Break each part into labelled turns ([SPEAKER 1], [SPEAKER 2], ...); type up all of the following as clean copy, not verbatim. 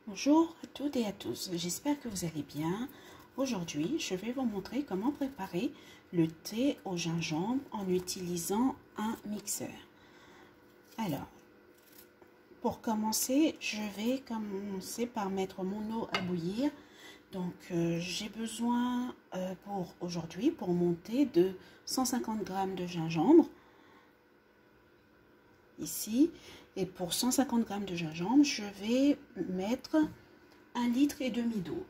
[SPEAKER 1] Bonjour à toutes et à tous, j'espère que vous allez bien. Aujourd'hui, je vais vous montrer comment préparer le thé au gingembre en utilisant un mixeur. Alors, pour commencer, je vais commencer par mettre mon eau à bouillir. Donc, j'ai besoin pour aujourd'hui, pour mon thé, de 150 g de gingembre. Ici, et pour 150 g de gingembre, je vais mettre 1,5 litre d'eau.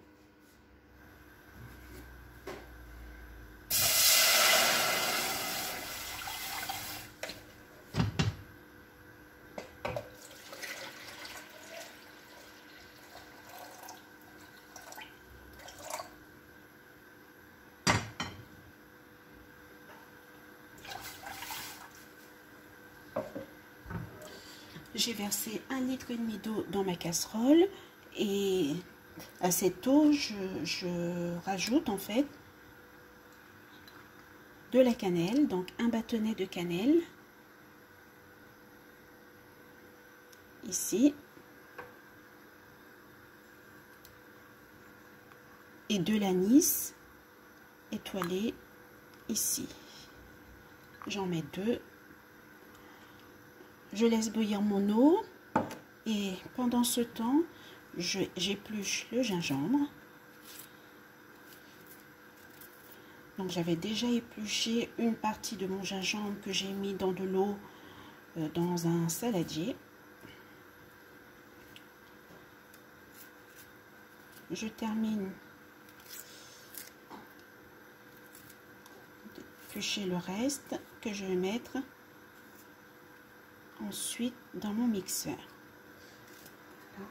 [SPEAKER 1] J'ai versé 1,5 litre d'eau dans ma casserole et à cette eau, je rajoute en fait de la cannelle, donc un bâtonnet de cannelle, ici, et de l'anis étoilé ici. J'en mets 2. Je laisse bouillir mon eau et pendant ce temps, j'épluche le gingembre. Donc j'avais déjà épluché une partie de mon gingembre que j'ai mis dans de l'eau dans un saladier. Je termine d'éplucher le reste que je vais mettre ensuite dans mon mixeur. Voilà.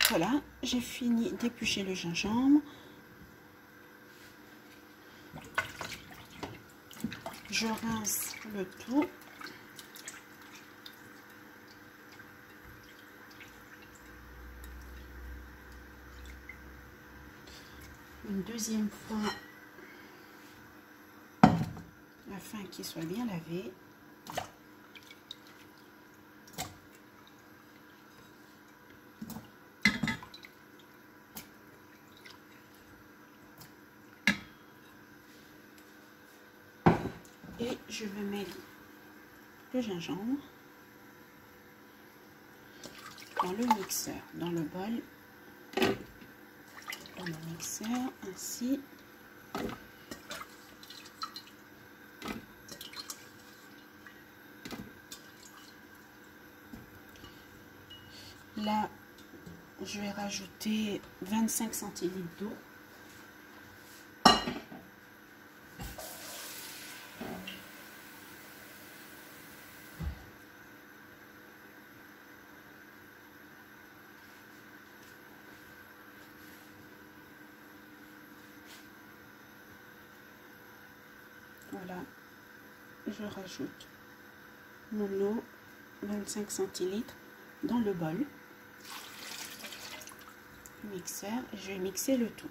[SPEAKER 1] Voilà, j'ai fini d'éplucher le gingembre. Je rince le tout. Une deuxième fois afin qu'il soit bien lavé. Et je vais mettre le gingembre dans le mixeur, dans le bol, dans le mixeur, ainsi. Là, je vais rajouter 25 centilitres d'eau. Voilà, je rajoute mon eau, 25 centilitres, dans le bol, le mixeur, et je vais mixer le tout.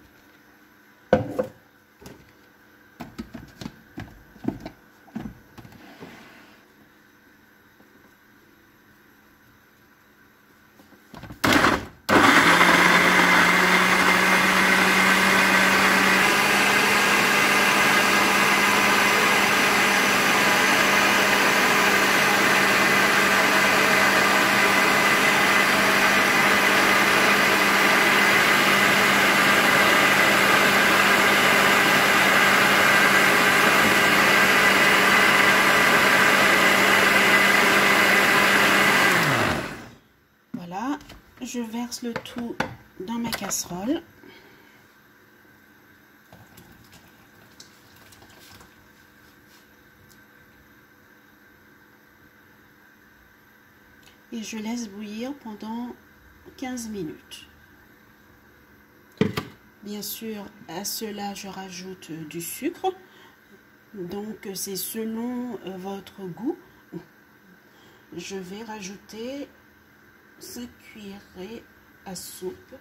[SPEAKER 1] Je verse le tout dans ma casserole. et je laisse bouillir pendant 15 minutes. Bien sûr, à cela, je rajoute du sucre. Donc, c'est selon votre goût. Je vais rajouter 5 cuillerées à soupe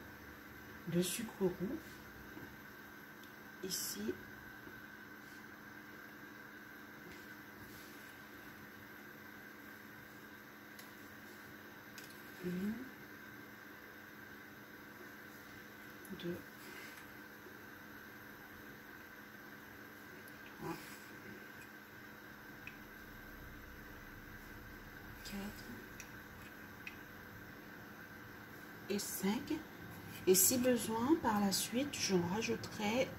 [SPEAKER 1] de sucre roux. Ici. Une, 2, 3, 4 et 5. Et si besoin, par la suite, j'en rajouterai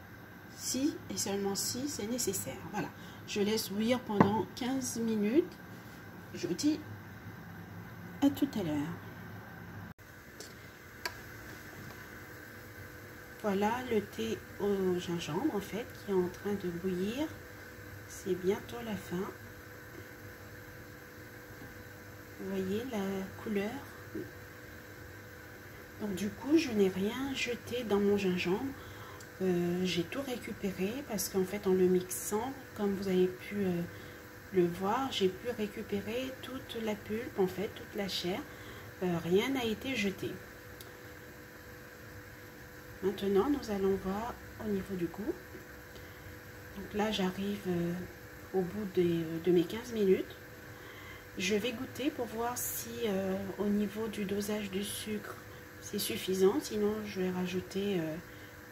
[SPEAKER 1] 6 et seulement 6 c'est nécessaire. Voilà, je laisse bouillir pendant 15 minutes. Je vous dis à tout à l'heure. Voilà le thé au gingembre en fait qui est en train de bouillir. C'est bientôt la fin. Vous voyez la couleur. Donc du coup je n'ai rien jeté dans mon gingembre. J'ai tout récupéré parce qu'en fait en le mixant, comme vous avez pu le voir, j'ai pu récupérer toute la pulpe en fait, toute la chair. Rien n'a été jeté. Maintenant, nous allons voir au niveau du goût. Donc là, j'arrive au bout de mes 15 minutes. Je vais goûter pour voir si au niveau du dosage du sucre, c'est suffisant. Sinon, je vais rajouter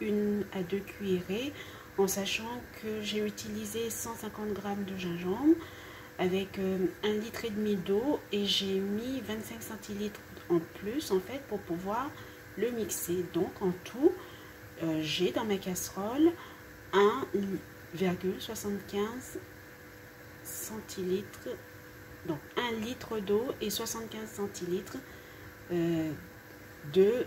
[SPEAKER 1] 1 à 2 cuillerées en sachant que j'ai utilisé 150 g de gingembre avec 1,5 litre d'eau et j'ai mis 25 centilitres en plus en fait pour pouvoir le mixer. Donc en tout, j'ai dans ma casserole 1,75 centilitres, donc 1 litre d'eau et 75 centilitres de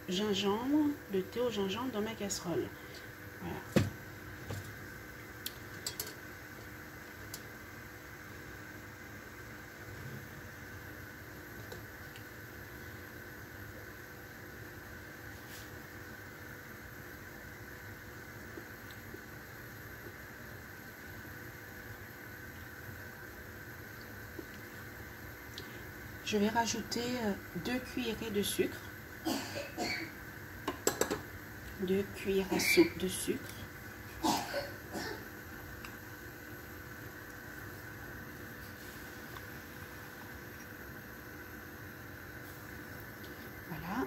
[SPEAKER 1] gingembre, de thé au gingembre dans ma casserole. Voilà. Je vais rajouter 2 cuillerées de sucre, 2 cuillères à soupe de sucre. Voilà.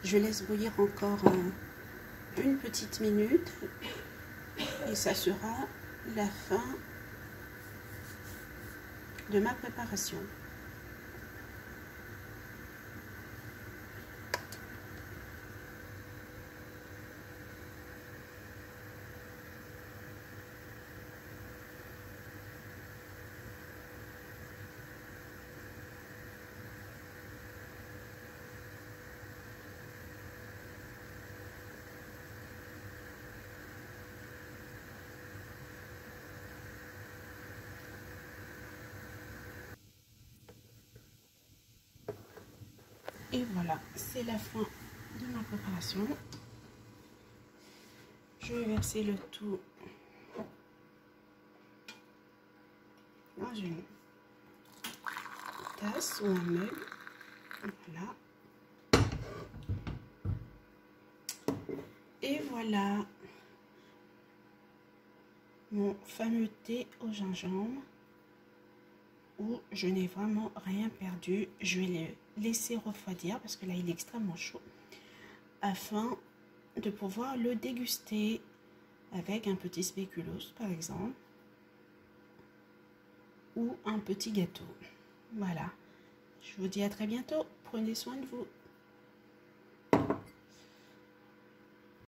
[SPEAKER 1] Je laisse bouillir encore une petite minute et ça sera la fin de ma préparation. Et voilà, c'est la fin de ma préparation. Je vais verser le tout dans une tasse ou un meuble. Voilà. Et voilà mon fameux thé au gingembre où je n'ai vraiment rien perdu. Je vais le laisser refroidir parce que là il est extrêmement chaud afin de pouvoir le déguster avec un petit spéculoos par exemple ou un petit gâteau. Voilà, je vous dis à très bientôt, prenez soin de vous.